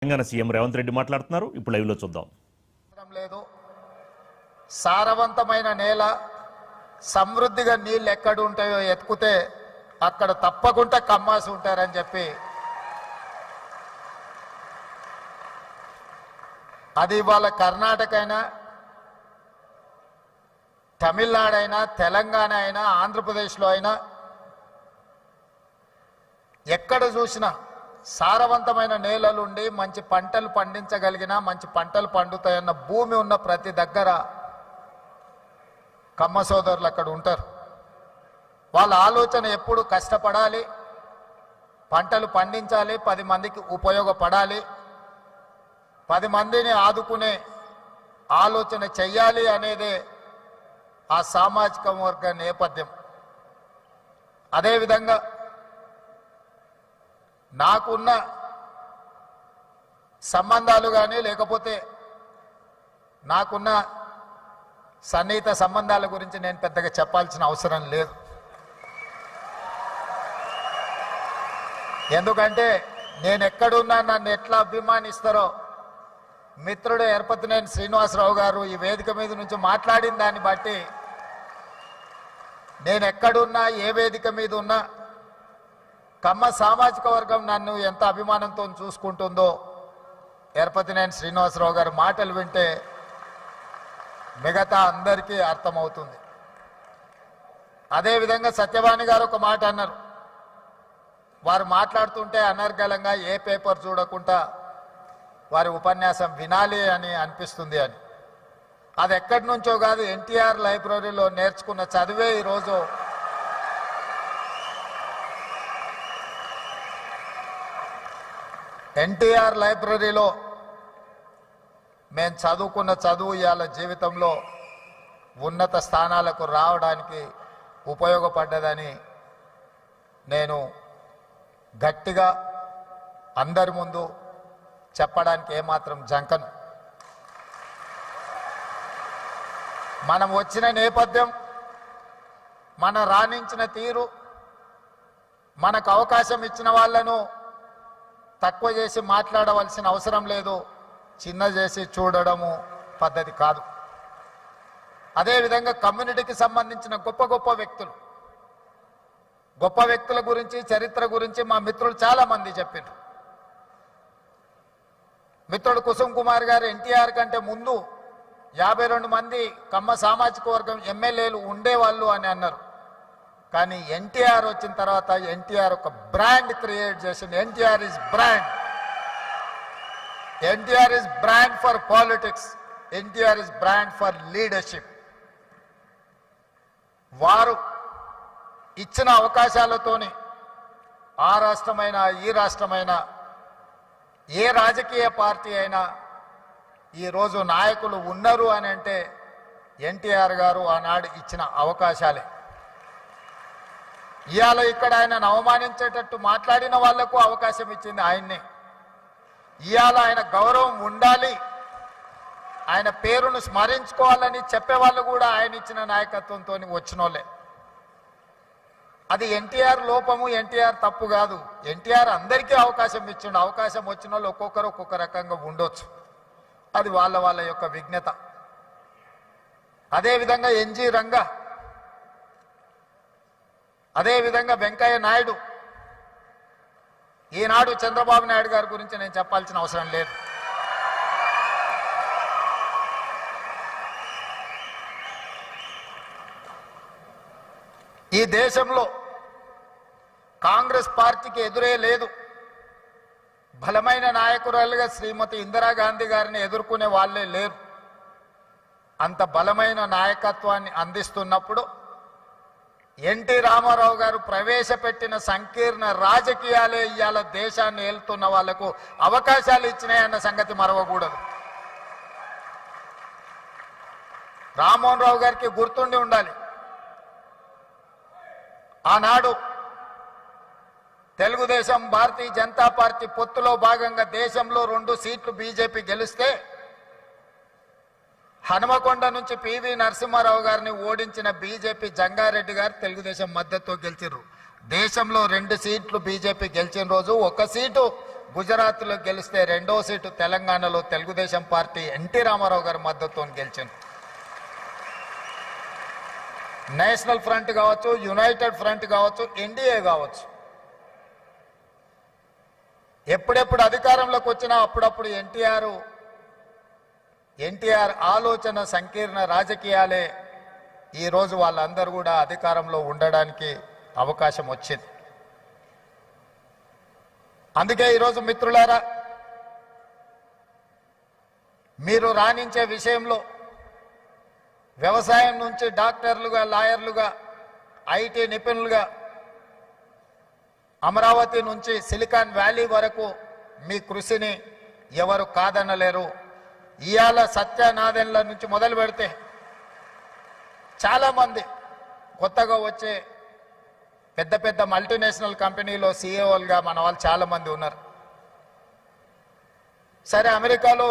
Telangana CM Revanth Reddy మాట్లాడుతున్నారు. ఇప్పుడు లైవ్లో చూద్దాం. లేదు, సారవంతమైన నేల, సమృద్ధిగా నీళ్ళు ఎక్కడ ఉంటాయో ఎత్తుకుతే అక్కడ తప్పకుండా కమ్మాసి ఉంటారని చెప్పి, అది ఇవాళ కర్ణాటక అయినా, తమిళనాడు అయినా, తెలంగాణ అయినా, ఆంధ్రప్రదేశ్లో అయినా ఎక్కడ చూసినా సారవంతమైన నేలలుండి మంచి పంటలు పండించగలిగిన, మంచి పంటలు పండుతాయన్న భూమి ఉన్న ప్రతి దగ్గర కమ్మ సోదరులు అక్కడ ఉంటారు. వాళ్ళ ఆలోచన ఎప్పుడు కష్టపడాలి, పంటలు పండించాలి, 10 మందికి ఉపయోగపడాలి, 10 మందిని ఆదుకునే ఆలోచన చెయ్యాలి అనేదే ఆ సామాజిక వర్గ నేపథ్యం. అదేవిధంగా నాకున్న సంబంధాలు కానీ, లేకపోతే నాకున్న సన్నిహిత సంబంధాల గురించి నేను పెద్దగా చెప్పాల్సిన అవసరం లేదు. ఎందుకంటే నేను ఎక్కడున్నా నన్ను ఎట్లా అభిమానిస్తారో మిత్రుడు ఎర్పతినేని శ్రీనివాసరావు గారు ఈ వేదిక మీద నుంచి మాట్లాడిన దాన్ని బట్టి, నేను ఎక్కడున్నా, ఏ వేదిక మీద ఉన్నా కమ్మ సామాజిక వర్గం నన్ను ఎంత అభిమానంతో చూసుకుంటుందో ఎర్పతినేని శ్రీనివాసరావు గారి మాటలు వింటే మిగతా అందరికీ అర్థమవుతుంది. అదేవిధంగా సత్యవాణి గారు ఒక మాట అన్నారు. వారు మాట్లాడుతుంటే అనర్గళంగా ఏ పేపర్ చూడకుండా వారి ఉపన్యాసం వినాలి అని అనిపిస్తుంది అని. అది ఎక్కడి నుంచో కాదు, ఎన్టీఆర్ లైబ్రరీలో నేర్చుకున్న చదివే ఈరోజు ఎన్టీఆర్ లైబ్రరీలో మేము చదువుకున్న చదువు ఇవాళ జీవితంలో ఉన్నత స్థానాలకు రావడానికి ఉపయోగపడ్డదని నేను గట్టిగా అందరి ముందు చెప్పడానికి ఏమాత్రం జంకను. మనం వచ్చిన నేపథ్యం, మన రాణించిన తీరు, మనకు అవకాశం ఇచ్చిన వాళ్ళను తక్కువ చేసి మాట్లాడవలసిన అవసరం లేదు, చిన్న చేసి చూడడము పద్ధతి కాదు. అదేవిధంగా కమ్యూనిటీకి సంబంధించిన గొప్ప వ్యక్తుల గురించి, చరిత్ర గురించి మా మిత్రులు చాలామంది చెప్పారు. మిత్రుడు కుసుమ్ కుమార్ గారు ఎన్టీఆర్ కంటే ముందు 52 మంది కమ్మ సామాజిక వర్గం ఎమ్మెల్యేలు ఉండేవాళ్ళు అని అన్నారు. కానీ ఎన్టీఆర్ వచ్చిన తర్వాత ఎన్టీఆర్ ఒక బ్రాండ్ క్రియేట్ చేసింది. NTR is brand for politics, NTR is brand for leadership. వారు ఇచ్చిన అవకాశాలతోని ఆ రాష్ట్రమైనా, ఈ రాష్ట్రమైనా, ఏ రాజకీయ పార్టీ అయినా ఈరోజు నాయకులు ఉన్నారు అని అంటే ఎన్టీఆర్ గారు ఆనాడు ఇచ్చిన అవకాశాలే. ఇవాళ ఇక్కడ ఆయనను అవమానించేటట్టు మాట్లాడిన వాళ్లకు అవకాశం ఇచ్చింది ఆయన్నే. ఇవాళ ఆయన గౌరవం ఉండాలి, ఆయన పేరును స్మరించుకోవాలని చెప్పేవాళ్ళు కూడా ఆయన ఇచ్చిన నాయకత్వంతో వచ్చినోళ్ళే. అది ఎన్టీఆర్ లోపము, ఎన్టీఆర్ తప్పు కాదు. ఎన్టీఆర్ అందరికీ అవకాశం ఇచ్చిండు. అవకాశం వచ్చిన వాళ్ళు ఒక్కొక్కరు ఒక్కొక్క రకంగా ఉండొచ్చు, అది వాళ్ళ యొక్క విజ్ఞత. అదేవిధంగా ఎన్జి రంగా, అదేవిధంగా వెంకయ్య నాయుడు, ఈనాడు చంద్రబాబు నాయుడు గారి గురించి నేను చెప్పాల్సిన అవసరం లేదు. ఈ దేశంలో కాంగ్రెస్ పార్టీకి ఎదురే లేదు. బలమైన నాయకురాలుగా శ్రీమతి ఇందిరాగాంధీ గారిని ఎదుర్కొనే వాళ్ళే లేరు. అంత బలమైన నాయకత్వాన్ని అందిస్తున్నప్పుడు ఎన్టీ రామారావు గారు ప్రవేశపెట్టిన సంకీర్ణ రాజకీయాలే ఇవాళ దేశాన్ని ఏలుతున్న వాళ్లకు అవకాశాలు ఇచ్చినాయన్న సంగతి మరవకూడదు. రామ్మోహన్ రావు గారికి గుర్తుండి ఉండాలి, ఆనాడు తెలుగుదేశం భారతీయ జనతా పార్టీ పొత్తులో భాగంగా దేశంలో 2 సీట్లు బీజేపీ గెలిస్తే హనుమకొండ నుంచి పివి నరసింహారావు గారిని ఓడించిన బీజేపీ జంగారెడ్డి గారు తెలుగుదేశం మద్దతుతో గెలిచారు. దేశంలో 2 సీట్లు బీజేపీ గెలిచిన రోజు 1 సీటు గుజరాత్లో గెలిస్తే రెండో సీటు తెలంగాణలో తెలుగుదేశం పార్టీ ఎన్టీ రామారావు గారి మద్దతుతో గెలిచింది. నేషనల్ ఫ్రంట్ కావచ్చు, యునైటెడ్ ఫ్రంట్ కావచ్చు, ఎన్డీఏ కావచ్చు, ఎప్పుడెప్పుడు అధికారంలోకి వచ్చినా అప్పుడప్పుడు ఎన్టీఆర్ ఆలోచన సంకీర్ణ రాజకీయాలే ఈరోజు వాళ్ళందరూ కూడా అధికారంలో ఉండడానికి అవకాశం వచ్చింది. అందుకే ఈరోజు మిత్రులారా, మీరు రాణించే విషయంలో వ్యవసాయం నుంచి డాక్టర్లుగా, లాయర్లుగా, ఐటీ నిపుణులుగా, అమరావతి నుంచి సిలికాన్ వ్యాలీ వరకు మీ కృషిని ఎవరు కాదనలేరు. ఇవాళ సత్యనాదెన్ల నుంచి మొదలు పెడితే చాలామంది కొత్తగా వచ్చే పెద్ద పెద్ద మల్టీనేషనల్ కంపెనీలో సీఈఓలుగా మన వాళ్ళు చాలామంది ఉన్నారు. సరే, అమెరికాలో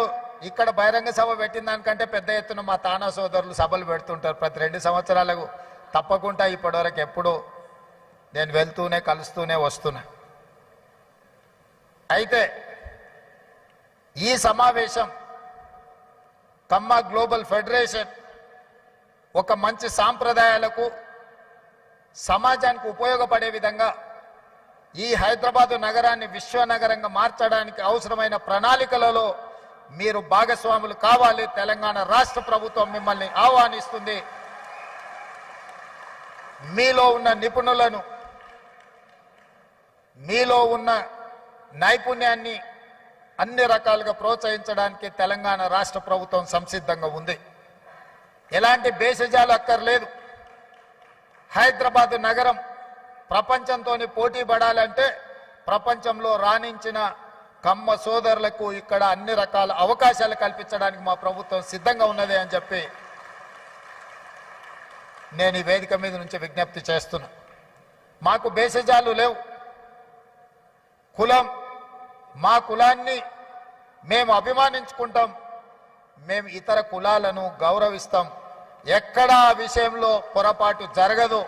ఇక్కడ బహిరంగ సభ పెట్టిన దానికంటే పెద్ద ఎత్తున మా తానా సోదరులు సభలు పెడుతుంటారు ప్రతి 2 సంవత్సరాలకు. తప్పకుండా ఇప్పటివరకు ఎప్పుడు నేను వెళ్తూనే కలుస్తూనే వస్తున్నా. అయితే ఈ సమావేశం కమ్మ గ్లోబల్ ఫెడరేషన్ ఒక మంచి సాంప్రదాయాలకు, సమాజానికి ఉపయోగపడే విధంగా ఈ హైదరాబాదు నగరాన్ని విశ్వనగరంగా మార్చడానికి అవసరమైన ప్రణాళికలలో మీరు భాగస్వాములు కావాలి. తెలంగాణ రాష్ట్ర ప్రభుత్వం మిమ్మల్ని ఆహ్వానిస్తుంది. మీలో ఉన్న నిపుణులను, మీలో ఉన్న నైపుణ్యాన్ని అన్ని రకాలుగా ప్రోత్సహించడానికి తెలంగాణ రాష్ట్ర ప్రభుత్వం సంసిద్ధంగా ఉంది. ఎలాంటి భేషజాలు అక్కర్లేదు. హైదరాబాద్ నగరం ప్రపంచంతో పోటీ పడాలంటే ప్రపంచంలో రాణించిన కమ్మ సోదరులకు ఇక్కడ అన్ని రకాల అవకాశాలు కల్పించడానికి మా ప్రభుత్వం సిద్ధంగా ఉన్నది అని చెప్పి నేను ఈ వేదిక మీద నుంచి విజ్ఞప్తి చేస్తున్నా. మాకు భేషజాలు లేవు. కులం, మా కులాన్ని మేము అభిమానించుకుంటాం. మేము ఇతర కులాలను గౌరవిస్తాం. ఎక్కడా ఆ విషయంలో పొరపాటు జరగదు.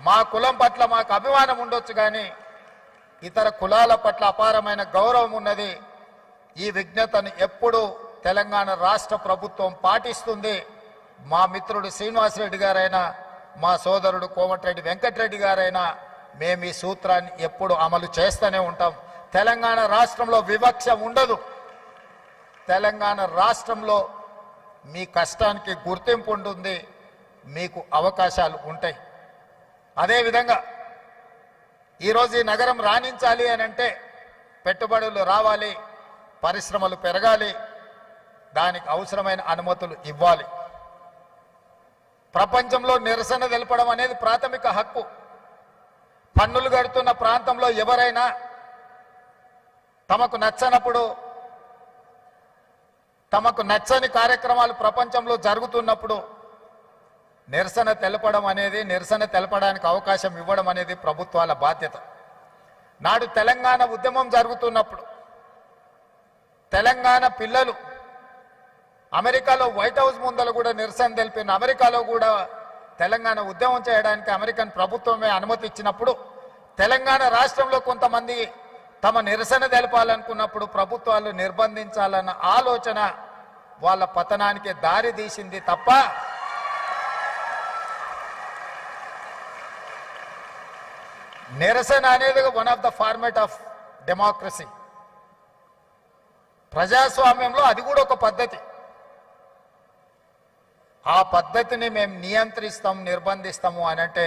మా కులం పట్ల మాకు అభిమానం ఉండొచ్చు, కానీ ఇతర కులాల పట్ల అపారమైన గౌరవం ఉన్నది. ఈ విజ్ఞతను ఎప్పుడు తెలంగాణ రాష్ట్ర ప్రభుత్వం పాటిస్తుంది. మా మిత్రుడు శ్రీనివాసరెడ్డి గారైనా, మా సోదరుడు కోమటిరెడ్డి వెంకటరెడ్డి గారైనా మేము ఈ సూత్రాన్ని ఎప్పుడు అమలు చేస్తూనే ఉంటాం. తెలంగాణ రాష్ట్రంలో వివక్ష ఉండదు. తెలంగాణ రాష్ట్రంలో మీ కష్టానికి గుర్తింపు ఉంటుంది, మీకు అవకాశాలు ఉంటాయి. అదేవిధంగా ఈరోజు ఈ నగరం రాణించాలి అని అంటే పెట్టుబడులు రావాలి, పరిశ్రమలు పెరగాలి, దానికి అవసరమైన అనుమతులు ఇవ్వాలి. ప్రపంచంలో నిరసన తెలపడం అనేది ప్రాథమిక హక్కు. పన్నులు కడుతున్న ప్రాంతంలో ఎవరైనా తమకు నచ్చనప్పుడు, తమకు నచ్చని కార్యక్రమాలు ప్రపంచంలో జరుగుతున్నప్పుడు నిరసన తెలపడం అనేది, నిరసన తెలపడానికి అవకాశం ఇవ్వడం అనేది ప్రభుత్వాల బాధ్యత. నాడు తెలంగాణ ఉద్యమం జరుగుతున్నప్పుడు తెలంగాణ పిల్లలు అమెరికాలో వైట్ హౌస్ ముందర కూడా నిరసన తెలిపిన, అమెరికాలో కూడా తెలంగాణ ఉద్యమం చేయడానికి అమెరికన్ ప్రభుత్వమే అనుమతి ఇచ్చినప్పుడు తెలంగాణ రాష్ట్రంలో కొంతమంది తమ నిరసన తెలపాలనుకున్నప్పుడు ప్రభుత్వాలు నిర్బంధించాలన్న ఆలోచన వాళ్ళ పతనానికి దారి తీసింది తప్ప నిరసన అనేది one of the format of democracy. ప్రజాస్వామ్యంలో అది కూడా ఒక పద్ధతి. ఆ పద్ధతిని మేము నియంత్రిస్తాం, నిర్బంధిస్తాము అని అంటే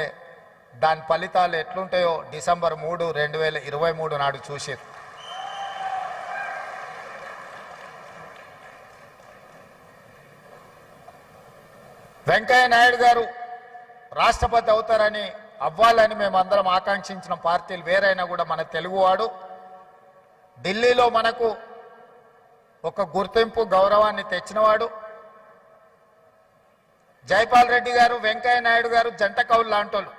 దాని ఫలితాలు ఎట్లుంటాయో డిసెంబర్ 3, 2023 నాడు చూసారు. వెంకయ్య నాయుడు గారు రాష్ట్రపతి అవుతారని, అవ్వాలని మేమందరం ఆకాంక్షించిన పార్టీలు వేరైనా కూడా మన తెలుగువాడు ఢిల్లీలో మనకు ఒక గుర్తింపు, గౌరవాన్ని తెచ్చినవాడు. జైపాల్ రెడ్డి గారు, వెంకయ్య నాయుడు గారు జంట కౌలు లాంటోళ్ళు.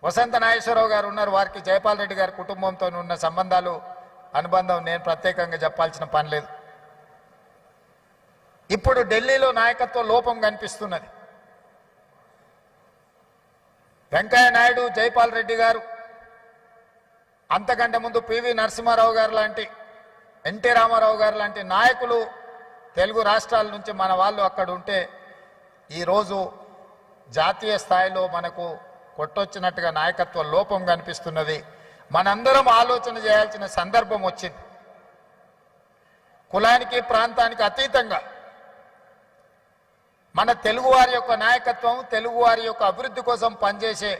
వసంత నాగేశ్వరరావు గారు ఉన్నారు, వారికి జైపాల్ రెడ్డి గారి కుటుంబంతో ఉన్న సంబంధాలు, అనుబంధం నేను ప్రత్యేకంగా చెప్పాల్సిన పని లేదు. ఇప్పుడు ఢిల్లీలో నాయకత్వ లోపం కనిపిస్తున్నది. వెంకయ్య నాయుడు, జైపాల్ రెడ్డి గారు అంతకంటే ముందు పివి నరసింహారావు గారు లాంటి, ఎన్టీ రామారావు గారు లాంటి నాయకులు తెలుగు రాష్ట్రాల నుంచి మన వాళ్ళు అక్కడ ఉంటే ఈరోజు జాతీయ స్థాయిలో మనకు కొట్టొచ్చినట్టుగా నాయకత్వ లోపం కనిపిస్తున్నది. మనందరం ఆలోచన చేయాల్సిన సందర్భం వచ్చింది. కులానికి ప్రాంతానికి అతీతంగా మన తెలుగువారి యొక్క నాయకత్వం, తెలుగువారి యొక్క అభివృద్ధి కోసం పనిచేసే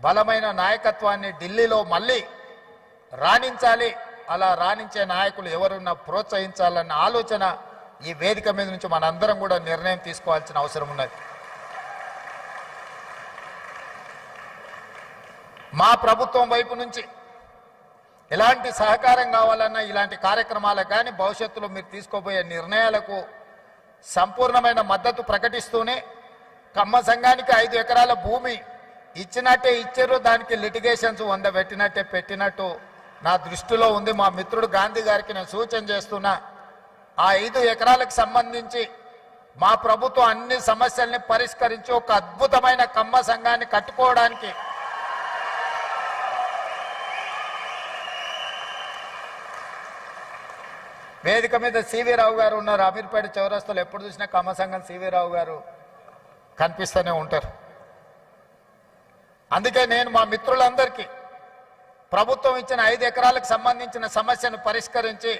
బలమైన నాయకత్వాన్ని ఢిల్లీలో మళ్ళీ రాణించాలి. అలా రాణించే నాయకులు ఎవరున్నా ప్రోత్సహించాలన్న ఆలోచన ఈ వేదిక మీద నుంచి మనందరం కూడా నిర్ణయం తీసుకోవాల్సిన అవసరం ఉన్నది. మా ప్రభుత్వం వైపు నుంచి ఎలాంటి సహకారం కావాలన్నా ఇలాంటి కార్యక్రమాలకు కానీ భవిష్యత్తులో మీరు తీసుకోబోయే నిర్ణయాలకు సంపూర్ణమైన మద్దతు ప్రకటిస్తూనే కమ్మ సంఘానికి 5 ఎకరాల భూమి ఇచ్చినట్టే ఇచ్చారు, దానికి లిటిగేషన్స్ 100 పెట్టినట్టే పెట్టినట్టు నా దృష్టిలో ఉంది. మా మిత్రుడు గాంధీ గారికి నేను సూచన చేస్తున్నా, ఆ 5 ఎకరాలకు సంబంధించి మా ప్రభుత్వం అన్ని సమస్యల్ని పరిష్కరించి ఒక అద్భుతమైన కమ్మ సంఘాన్ని కట్టుకోవడానికి వేదిక మీద సివి రావు గారు ఉన్నారు. అమీర్పేట చౌరస్తాలో ఎప్పుడు చూసినా కమ్మ సంఘం సివి రావు గారు కనిపిస్తూనే ఉంటారు. అందుకే నేను మా మిత్రులందరికీ ప్రభుత్వం ఇచ్చిన 5 ఎకరాలకు సంబంధించిన సమస్యను పరిష్కరించి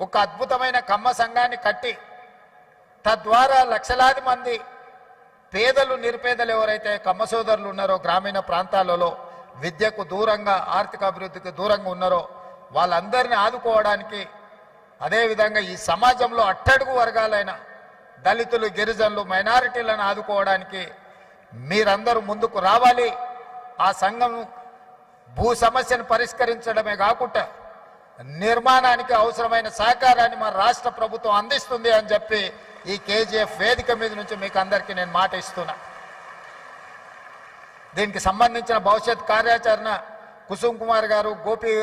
ఒక అద్భుతమైన కమ్మ సంఘాన్ని కట్టి తద్వారా లక్షలాది మంది పేదలు, నిరుపేదలు ఎవరైతే కమ్మ సోదరులు ఉన్నారో గ్రామీణ ప్రాంతాలలో విద్యకు దూరంగా, ఆర్థిక అభివృద్ధికి దూరంగా ఉన్నారో వాళ్ళందరినీ ఆదుకోవడానికి, అదేవిధంగా ఈ సమాజంలో అట్టడుగు వర్గాలైన దళితులు, గిరిజనులు, మైనారిటీలను ఆదుకోవడానికి మీరందరూ ముందుకు రావాలి. ఆ సంఘం భూ సమస్యను పరిష్కరించడమే కాకుండా నిర్మాణానికి అవసరమైన సహకారాన్ని మన రాష్ట్ర ప్రభుత్వం అందిస్తుంది అని చెప్పి ఈ కేజీఎఫ్ వేదిక మీద నుంచి మీకు అందరికీ నేను మాట ఇస్తున్నా. దీనికి సంబంధించిన భవిష్యత్ కార్యాచరణ కుసుమ్ కుమార్ గారు, గోపి,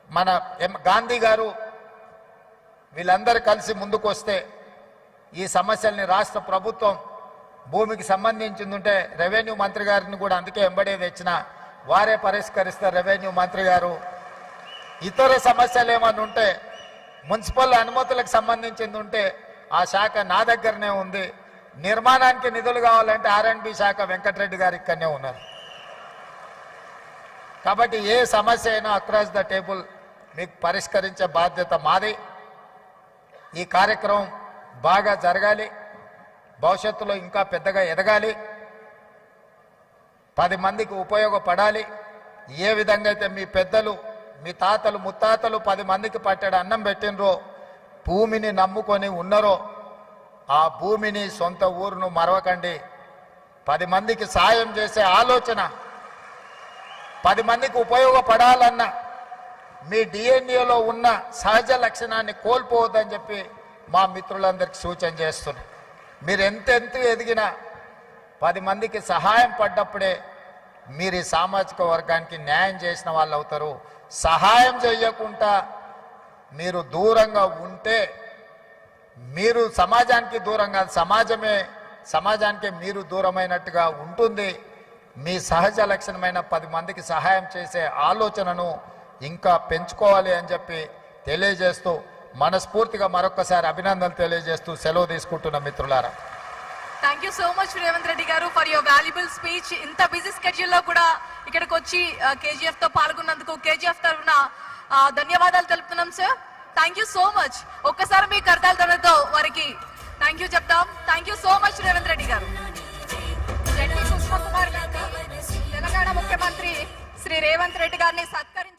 మన గాంధీ గారు వీళ్ళందరూ కలిసి ముందుకు వస్తే ఈ సమస్యల్ని రాష్ట్ర ప్రభుత్వం భూమికి సంబంధించిందంటే రెవెన్యూ మంత్రి గారిని కూడా అందుకే ఎంబడే తెచ్చిన వారే పరిష్కరిస్తారు. రెవెన్యూ మంత్రి గారు ఇతర సమస్యలు ఏమన్నా ఉంటే మున్సిపల్ అనుమతులకు సంబంధించింది ఉంటే ఆ శాఖ నా దగ్గరనే ఉంది. నిర్మాణానికి నిధులు కావాలంటే R&B శాఖ వెంకటరెడ్డి గారు ఇక్కడనే ఉన్నారు. కాబట్టి ఏ సమస్య అయినా అక్రాస్ ద టేబుల్ మీకు పరిష్కరించే బాధ్యత మాది. ఈ కార్యక్రమం బాగా జరగాలి, భవిష్యత్తులో ఇంకా పెద్దగా ఎదగాలి, 10 మందికి ఉపయోగపడాలి. ఏ విధంగా అయితే మీ పెద్దలు, మీ తాతలు, ముత్తాతలు 10 మందికి పట్టెడు అన్నం పెట్టినరో, భూమిని నమ్ముకొని ఉన్నారో, ఆ భూమిని, సొంత ఊరును మరవకండి. 10 మందికి సాయం చేసే ఆలోచన, 10 మందికి ఉపయోగపడాలన్న మీ డిఎన్ఏలో ఉన్న సహజ లక్షణాన్ని కోల్పోవద్దని చెప్పి మా మిత్రులందరికీ సూచన చేస్తున్నా. మీరు ఎంతెంత ఎదిగినా 10 మందికి సహాయం పడ్డప్పుడే మీరు ఈ సామాజిక వర్గానికి న్యాయం చేసిన వాళ్ళు అవుతారు. సహాయం చేయకుండా మీరు దూరంగా ఉంటే మీరు సమాజానికి దూరం కాదు, సమాజానికి మీరు దూరమైనట్టుగా ఉంటుంది. మీ సహజ లక్షణమైన 10 మందికి సహాయం చేసే ఆలోచనను ఇంకా పెంచుకోవాలి అని చెప్పి తెలియజేస్తూ మనస్ఫూర్తిగా మరొకసారి అభినందనలు తెలియజేస్తూ సెలవు తీసుకుంటున్న మిత్రులారా. Thank you so much Revanth Reddy గారు ఫర్ యువర్ వాల్యుబుల్ స్పీచ్. ఇంత బిజీ స్కెడ్యూల్ లో కూడా ఇక్కడికి వచ్చి కేజీఎఫ్ తో పాల్గొన్నందుకు కేజీఎఫ్ తరఫున ధన్యవాదాలు తెలుపుతున్నాం sir. Thank you so much. ఒక్కసారి మీ కర్తాల ధరతో వారికి థ్యాంక్ యూ చెప్తాం. Thank you so much Revanth Reddy గారు. జడ్పీ కుసుమ కుమార్ గారు తెలంగాణ ముఖ్యమంత్రి శ్రీ రేవంత్ రెడ్డి గారిని సత్కరించి